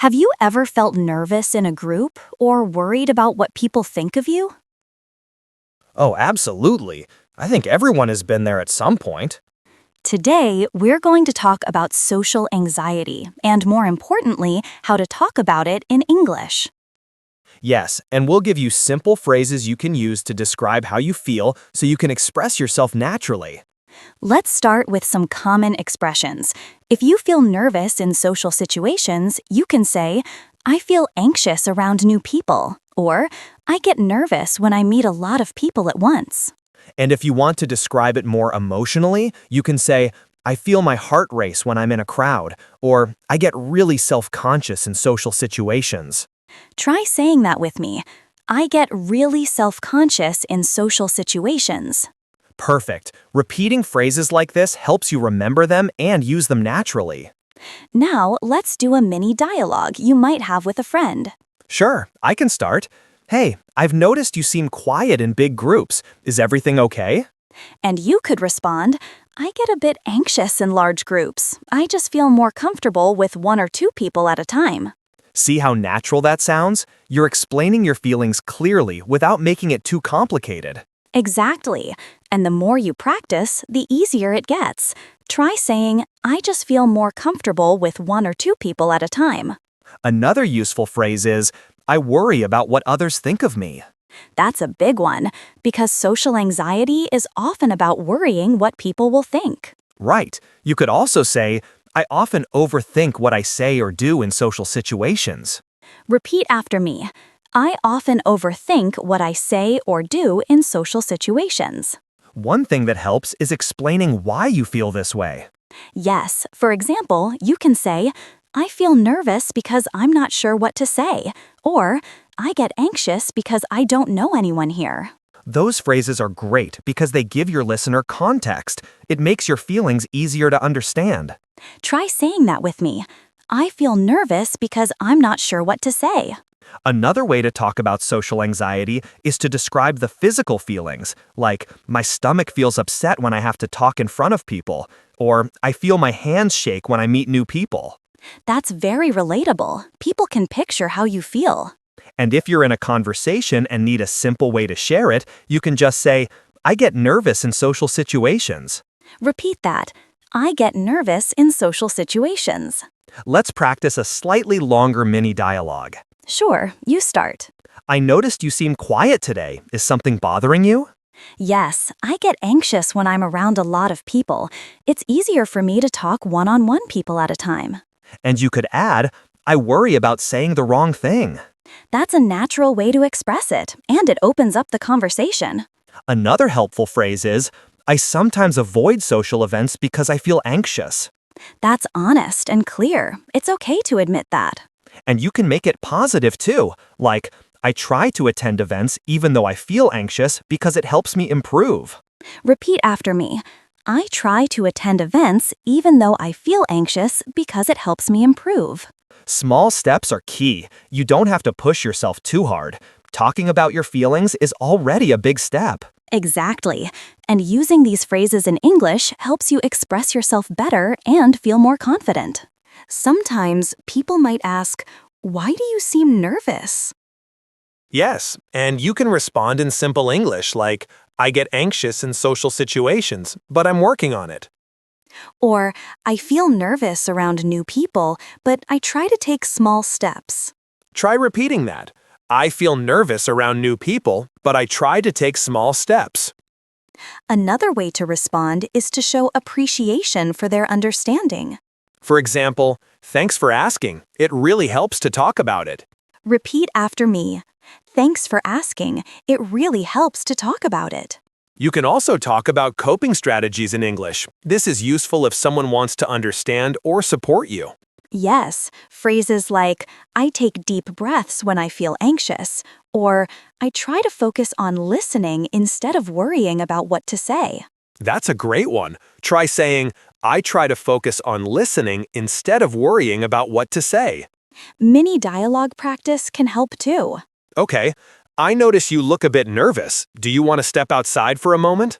Have you ever felt nervous in a group or worried about what people think of you? Oh, absolutely. I think everyone has been there at some point. Today, we're going to talk about social anxiety and, more importantly, how to talk about it in English. Yes, and we'll give you simple phrases you can use to describe how you feel so you can express yourself naturally. Let's start with some common expressions. If you feel nervous in social situations, you can say, I feel anxious around new people, or I get nervous when I meet a lot of people at once. And if you want to describe it more emotionally, you can say, I feel my heart race when I'm in a crowd, or I get really self-conscious in social situations. Try saying that with me. I get really self-conscious in social situations. Perfect. Repeating phrases like this helps you remember them and use them naturally. Now, let's do a mini dialogue you might have with a friend. Sure, I can start. Hey, I've noticed you seem quiet in big groups. Is everything okay? And you could respond, I get a bit anxious in large groups. I just feel more comfortable with one or two people at a time. See how natural that sounds? You're explaining your feelings clearly without making it too complicated. Exactly. And the more you practice, the easier it gets. Try saying, I just feel more comfortable with one or two people at a time. Another useful phrase is, I worry about what others think of me. That's a big one, because social anxiety is often about worrying what people will think. Right. You could also say, I often overthink what I say or do in social situations. Repeat after me. I often overthink what I say or do in social situations. One thing that helps is explaining why you feel this way. Yes, for example, you can say, I feel nervous because I'm not sure what to say, or I get anxious because I don't know anyone here. Those phrases are great because they give your listener context. It makes your feelings easier to understand. Try saying that with me. I feel nervous because I'm not sure what to say. Another way to talk about social anxiety is to describe the physical feelings, like, my stomach feels upset when I have to talk in front of people, or I feel my hands shake when I meet new people. That's very relatable. People can picture how you feel. And if you're in a conversation and need a simple way to share it, you can just say, I get nervous in social situations. Repeat that. I get nervous in social situations. Let's practice a slightly longer mini dialogue. Sure, you start. I noticed you seem quiet today. Is something bothering you? Yes, I get anxious when I'm around a lot of people. It's easier for me to talk one-on-one people at a time. And you could add, I worry about saying the wrong thing. That's a natural way to express it, and it opens up the conversation. Another helpful phrase is, I sometimes avoid social events because I feel anxious. That's honest and clear. It's okay to admit that. And you can make it positive too, like, I try to attend events even though I feel anxious because it helps me improve. Repeat after me. I try to attend events even though I feel anxious because it helps me improve. Small steps are key. You don't have to push yourself too hard. Talking about your feelings is already a big step. Exactly. And using these phrases in English helps you express yourself better and feel more confident. Sometimes people might ask, why do you seem nervous? Yes, and you can respond in simple English like, I get anxious in social situations, but I'm working on it. Or, I feel nervous around new people, but I try to take small steps. Try repeating that. I feel nervous around new people, but I try to take small steps. Another way to respond is to show appreciation for their understanding. For example, thanks for asking. It really helps to talk about it. Repeat after me. Thanks for asking. It really helps to talk about it. You can also talk about coping strategies in English. This is useful if someone wants to understand or support you. Yes, phrases like, I take deep breaths when I feel anxious, or I try to focus on listening instead of worrying about what to say. That's a great one. Try saying, I try to focus on listening instead of worrying about what to say. Mini dialogue practice can help too. Okay, I notice you look a bit nervous. Do you want to step outside for a moment?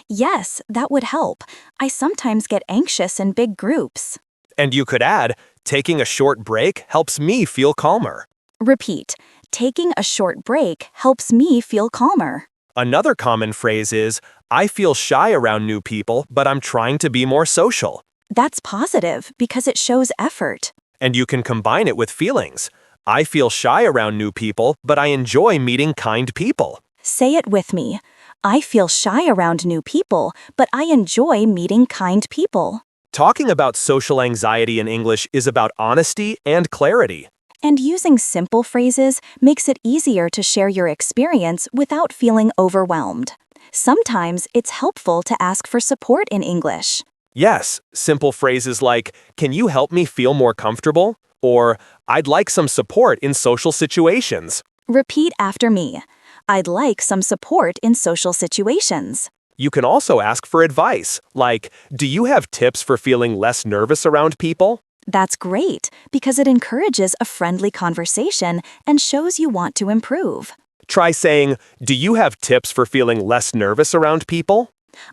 Yes, that would help. I sometimes get anxious in big groups. And you could add, Taking a short break helps me feel calmer. Repeat. Taking a short break helps me feel calmer. Another common phrase is, I feel shy around new people, but I'm trying to be more social. That's positive because it shows effort. And you can combine it with feelings. I feel shy around new people, but I enjoy meeting kind people. Say it with me. I feel shy around new people, but I enjoy meeting kind people. Talking about social anxiety in English is about honesty and clarity. And using simple phrases makes it easier to share your experience without feeling overwhelmed. Sometimes it's helpful to ask for support in English. Yes, simple phrases like, can you help me feel more comfortable? Or, I'd like some support in social situations. Repeat after me. I'd like some support in social situations. You can also ask for advice, like, do you have tips for feeling less nervous around people? That's great because it encourages a friendly conversation and shows you want to improve. Try saying, do you have tips for feeling less nervous around people?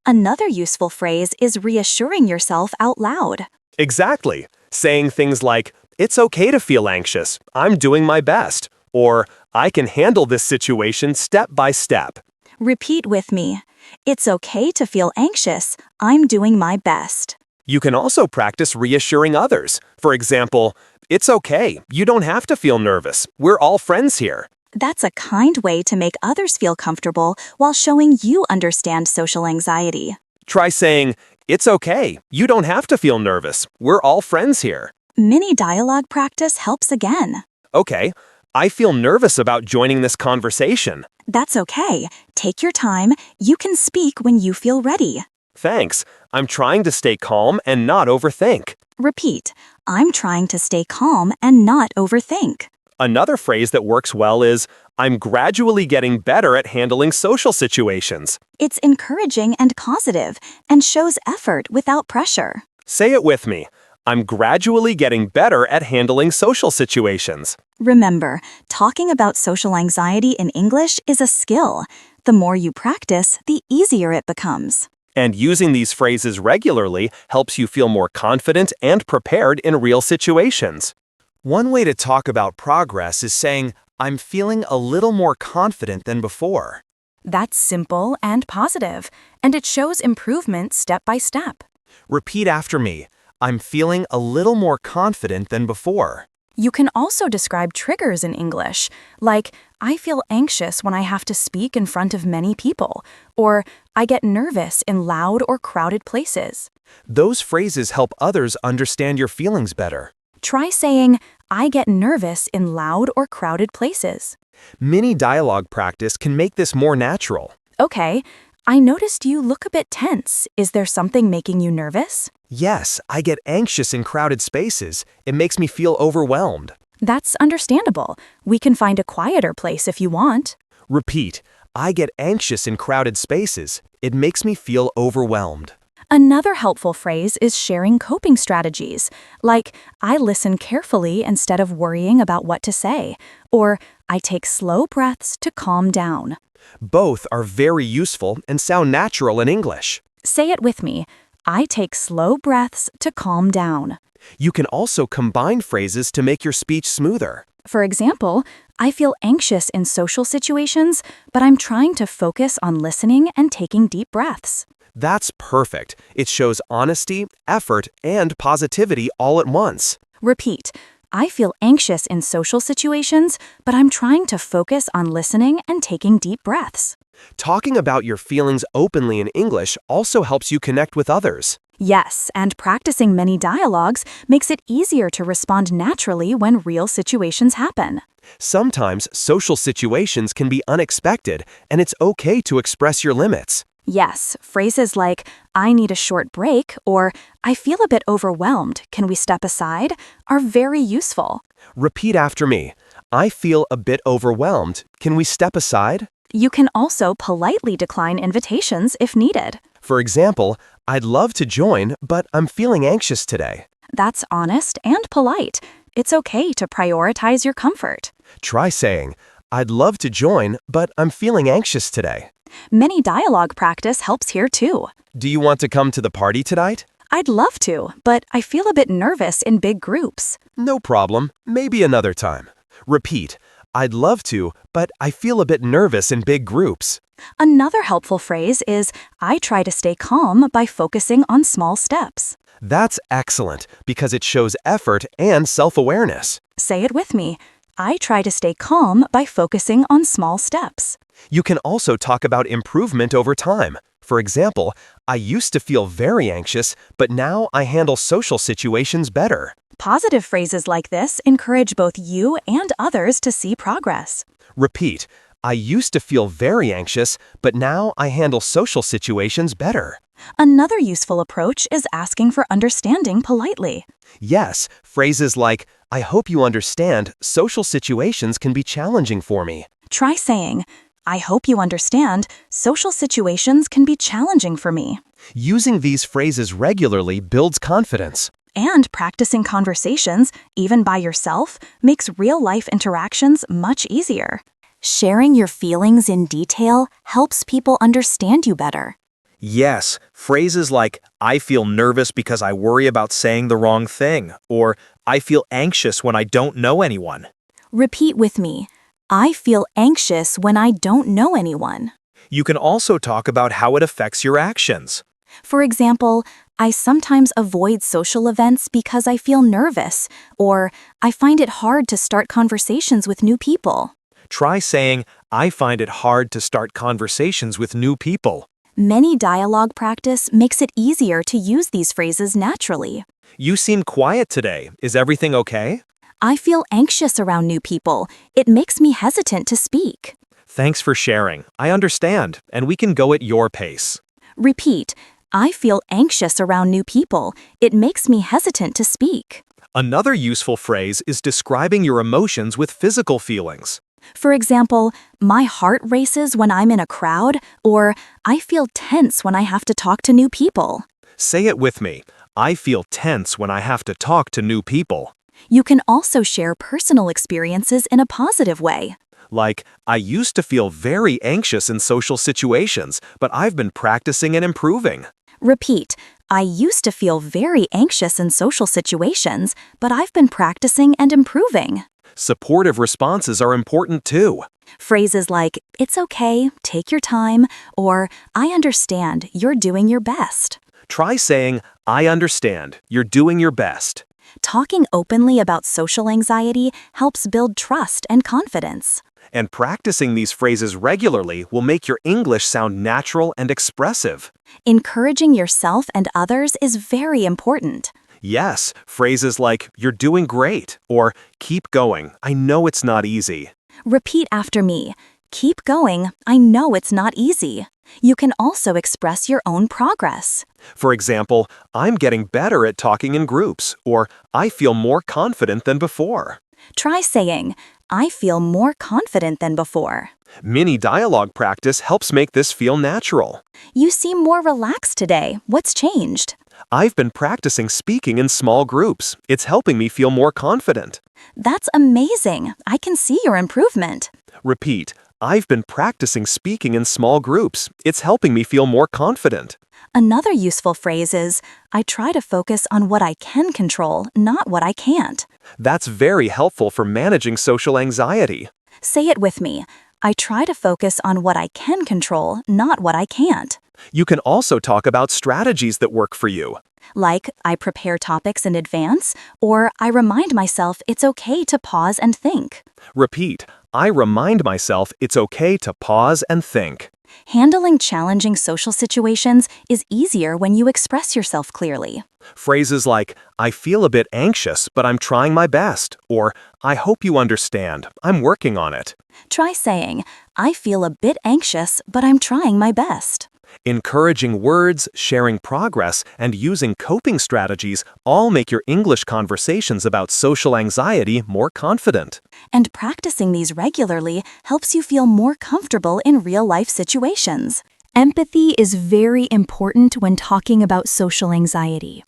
Another useful phrase is reassuring yourself out loud. Exactly. Saying things like, it's okay to feel anxious, I'm doing my best, or I can handle this situation step by step. Repeat with me. It's okay to feel anxious, I'm doing my best. You can also practice reassuring others. For example, it's okay, you don't have to feel nervous, we're all friends here. That's a kind way to make others feel comfortable while showing you understand social anxiety. Try saying, it's okay, you don't have to feel nervous, we're all friends here. Mini dialogue practice helps again. Okay, I feel nervous about joining this conversation. That's okay. Take your time. You can speak when you feel ready. Thanks, I'm trying to stay calm and not overthink. Repeat. I'm trying to stay calm and not overthink. Another phrase that works well is, I'm gradually getting better at handling social situations. It's encouraging and positive and shows effort without pressure. Say it with me. I'm gradually getting better at handling social situations. Remember, talking about social anxiety in English is a skill. The more you practice, the easier it becomes. And using these phrases regularly helps you feel more confident and prepared in real situations. One way to talk about progress is saying, I'm feeling a little more confident than before. That's simple and positive, and it shows improvement step by step. Repeat after me. I'm feeling a little more confident than before. You can also describe triggers in English, like, I feel anxious when I have to speak in front of many people, or I get nervous in loud or crowded places. Those phrases help others understand your feelings better. Try saying, I get nervous in loud or crowded places. Mini dialogue practice can make this more natural. Okay, I noticed you look a bit tense. Is there something making you nervous? Yes, I get anxious in crowded spaces. It makes me feel overwhelmed. That's understandable. We can find a quieter place if you want. Repeat, I get anxious in crowded spaces. It makes me feel overwhelmed. Another helpful phrase is sharing coping strategies, like, I listen carefully instead of worrying about what to say, or I take slow breaths to calm down. Both are very useful and sound natural in English. Say it with me. I take slow breaths to calm down. You can also combine phrases to make your speech smoother. For example, I feel anxious in social situations, but I'm trying to focus on listening and taking deep breaths. That's perfect. It shows honesty, effort, and positivity all at once. Repeat. I feel anxious in social situations, but I'm trying to focus on listening and taking deep breaths. Talking about your feelings openly in English also helps you connect with others. Yes, and practicing many dialogues makes it easier to respond naturally when real situations happen. Sometimes social situations can be unexpected, and it's okay to express your limits. Yes, phrases like, I need a short break, or I feel a bit overwhelmed, can we step aside, are very useful. Repeat after me. I feel a bit overwhelmed. Can we step aside? You can also politely decline invitations if needed. For example, I'd love to join, but I'm feeling anxious today. That's honest and polite. It's okay to prioritize your comfort. Try saying, I'd love to join, but I'm feeling anxious today. Many dialogue practice helps here too. Do you want to come to the party tonight? I'd love to, but I feel a bit nervous in big groups. No problem. Maybe another time. Repeat. I'd love to, but I feel a bit nervous in big groups. Another helpful phrase is, I try to stay calm by focusing on small steps. That's excellent because it shows effort and self-awareness. Say it with me. I try to stay calm by focusing on small steps. You can also talk about improvement over time. For example, I used to feel very anxious, but now I handle social situations better. Positive phrases like this encourage both you and others to see progress. Repeat. I used to feel very anxious, but now I handle social situations better. Another useful approach is asking for understanding politely. Yes, phrases like, I hope you understand, social situations can be challenging for me. Try saying, I hope you understand, social situations can be challenging for me. Using these phrases regularly builds confidence. And practicing conversations, even by yourself, makes real-life interactions much easier. Sharing your feelings in detail helps people understand you better. Yes, phrases like, I feel nervous because I worry about saying the wrong thing, or I feel anxious when I don't know anyone. Repeat with me. I feel anxious when I don't know anyone. You can also talk about how it affects your actions. For example, I sometimes avoid social events because I feel nervous, or I find it hard to start conversations with new people. Try saying, I find it hard to start conversations with new people. Many dialogue practice makes it easier to use these phrases naturally. You seem quiet today. Is everything okay? I feel anxious around new people. It makes me hesitant to speak. Thanks for sharing. I understand, and we can go at your pace. Repeat. I feel anxious around new people. It makes me hesitant to speak. Another useful phrase is describing your emotions with physical feelings. For example, my heart races when I'm in a crowd, or I feel tense when I have to talk to new people. Say it with me. I feel tense when I have to talk to new people. You can also share personal experiences in a positive way. Like, I used to feel very anxious in social situations, but I've been practicing and improving. Repeat. I used to feel very anxious in social situations, but I've been practicing and improving. Supportive responses are important too. Phrases like, it's okay, take your time, or I understand, you're doing your best. Try saying, I understand, you're doing your best. Talking openly about social anxiety helps build trust and confidence. And practicing these phrases regularly will make your English sound natural and expressive. Encouraging yourself and others is very important. Yes, phrases like, you're doing great, or keep going, I know it's not easy. Repeat after me. Keep going, I know it's not easy. You can also express your own progress. For example, I'm getting better at talking in groups, or I feel more confident than before. Try saying, I feel more confident than before. Mini dialogue practice helps make this feel natural. You seem more relaxed today. What's changed? I've been practicing speaking in small groups. It's helping me feel more confident. That's amazing. I can see your improvement. Repeat. I've been practicing speaking in small groups. It's helping me feel more confident. Another useful phrase is, I try to focus on what I can control, not what I can't. That's very helpful for managing social anxiety. Say it with me. I try to focus on what I can control, not what I can't. You can also talk about strategies that work for you. Like, I prepare topics in advance, or I remind myself it's okay to pause and think. Repeat. I remind myself it's okay to pause and think. Handling challenging social situations is easier when you express yourself clearly. Phrases like, I feel a bit anxious, but I'm trying my best, or I hope you understand, I'm working on it. Try saying, I feel a bit anxious, but I'm trying my best. Encouraging words, sharing progress, and using coping strategies all make your English conversations about social anxiety more confident. And practicing these regularly helps you feel more comfortable in real-life situations. Empathy is very important when talking about social anxiety.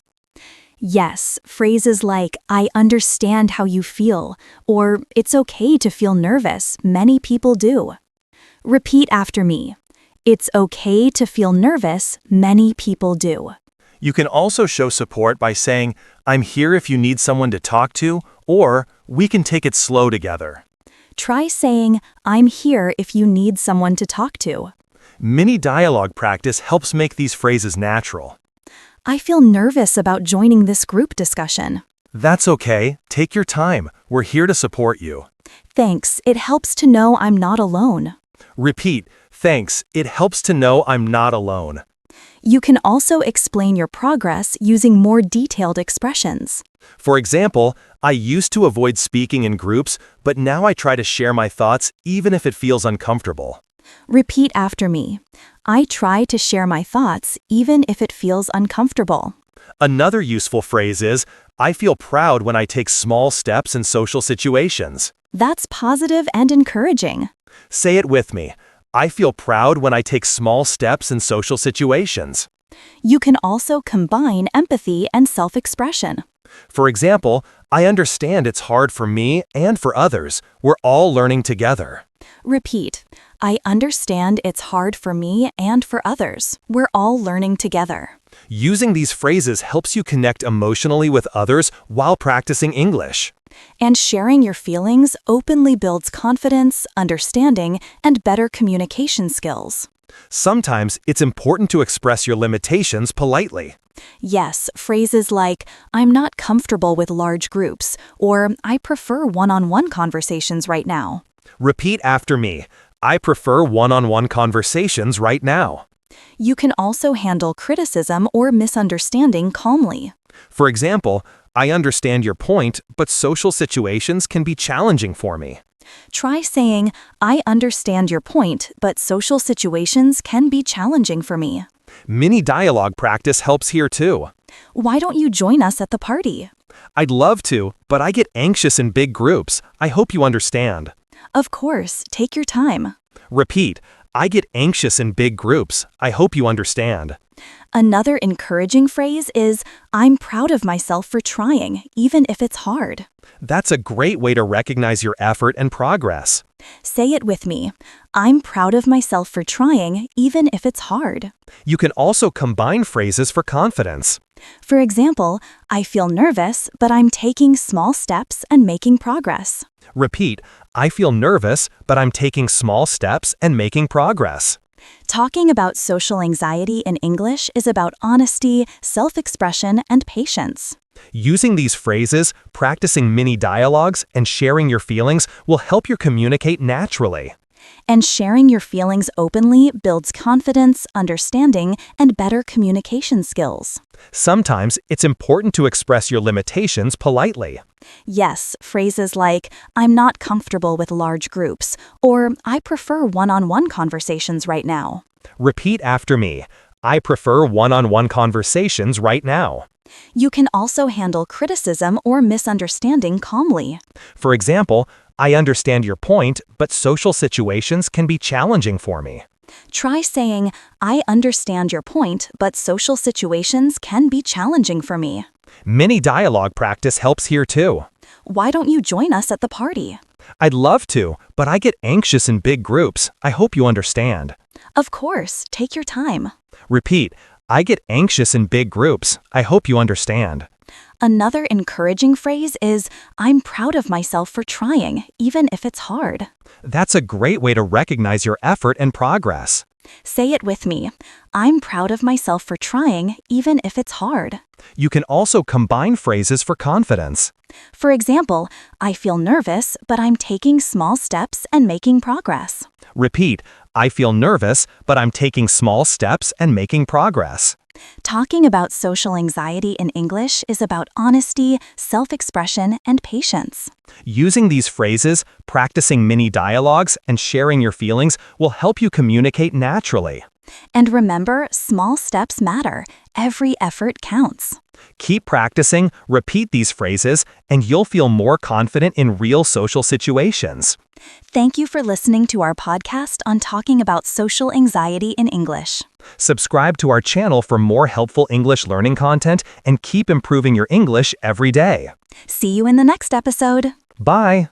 Yes, phrases like, I understand how you feel, or it's okay to feel nervous, many people do. Repeat after me. It's okay to feel nervous, many people do. You can also show support by saying, I'm here if you need someone to talk to, or we can take it slow together. Try saying, I'm here if you need someone to talk to. Mini dialogue practice helps make these phrases natural. I feel nervous about joining this group discussion. That's okay. Take your time. We're here to support you. Thanks, it helps to know I'm not alone. Repeat, thanks. It helps to know I'm not alone. You can also explain your progress using more detailed expressions. For example, I used to avoid speaking in groups, but now I try to share my thoughts even if it feels uncomfortable. Repeat after me. I try to share my thoughts even if it feels uncomfortable. Another useful phrase is, I feel proud when I take small steps in social situations. That's positive and encouraging. Say it with me. I feel proud when I take small steps in social situations. You can also combine empathy and self-expression. For example, I understand it's hard for me and for others. We're all learning together. Repeat. I understand it's hard for me and for others. We're all learning together. Using these phrases helps you connect emotionally with others while practicing English. And sharing your feelings openly builds confidence, understanding, and better communication skills. Sometimes it's important to express your limitations politely. Yes, phrases like, I'm not comfortable with large groups, or I prefer one-on-one conversations right now. Repeat after me. I prefer one-on-one conversations right now. You can also handle criticism or misunderstanding calmly. For example, I understand your point, but social situations can be challenging for me. Try saying, I understand your point, but social situations can be challenging for me. Mini dialogue practice helps here too. Why don't you join us at the party? I'd love to, but I get anxious in big groups. I hope you understand. Of course, take your time. Repeat, I get anxious in big groups. I hope you understand. Another encouraging phrase is, I'm proud of myself for trying, even if it's hard. That's a great way to recognize your effort and progress. Say it with me. I'm proud of myself for trying, even if it's hard. You can also combine phrases for confidence. For example, I feel nervous, but I'm taking small steps and making progress. Repeat, I feel nervous, but I'm taking small steps and making progress. Talking about social anxiety in English is about honesty, self-expression, and patience. Using these phrases, practicing mini dialogues, and sharing your feelings will help you communicate naturally. And sharing your feelings openly builds confidence, understanding, and better communication skills. Sometimes it's important to express your limitations politely. Yes, phrases like, I'm not comfortable with large groups, or I prefer one-on-one conversations right now. Repeat after me. I prefer one-on-one conversations right now. You can also handle criticism or misunderstanding calmly. For example, I understand your point, but social situations can be challenging for me. Try saying, I understand your point, but social situations can be challenging for me. Mini dialogue practice helps here too. Why don't you join us at the party? I'd love to, but I get anxious in big groups. I hope you understand. Of course, take your time. Repeat, I get anxious in big groups. I hope you understand. Another encouraging phrase is, I'm proud of myself for trying, even if it's hard. That's a great way to recognize your effort and progress. Say it with me. I'm proud of myself for trying, even if it's hard. You can also combine phrases for confidence. For example, I feel nervous, but I'm taking small steps and making progress. Repeat, I feel nervous, but I'm taking small steps and making progress. Talking about social anxiety in English is about honesty, self-expression, and patience. Using these phrases, practicing mini dialogues, and sharing your feelings will help you communicate naturally. And remember, small steps matter. Every effort counts. Keep practicing, repeat these phrases, and you'll feel more confident in real social situations. Thank you for listening to our podcast on talking about social anxiety in English. Subscribe to our channel for more helpful English learning content and keep improving your English every day. See you in the next episode. Bye!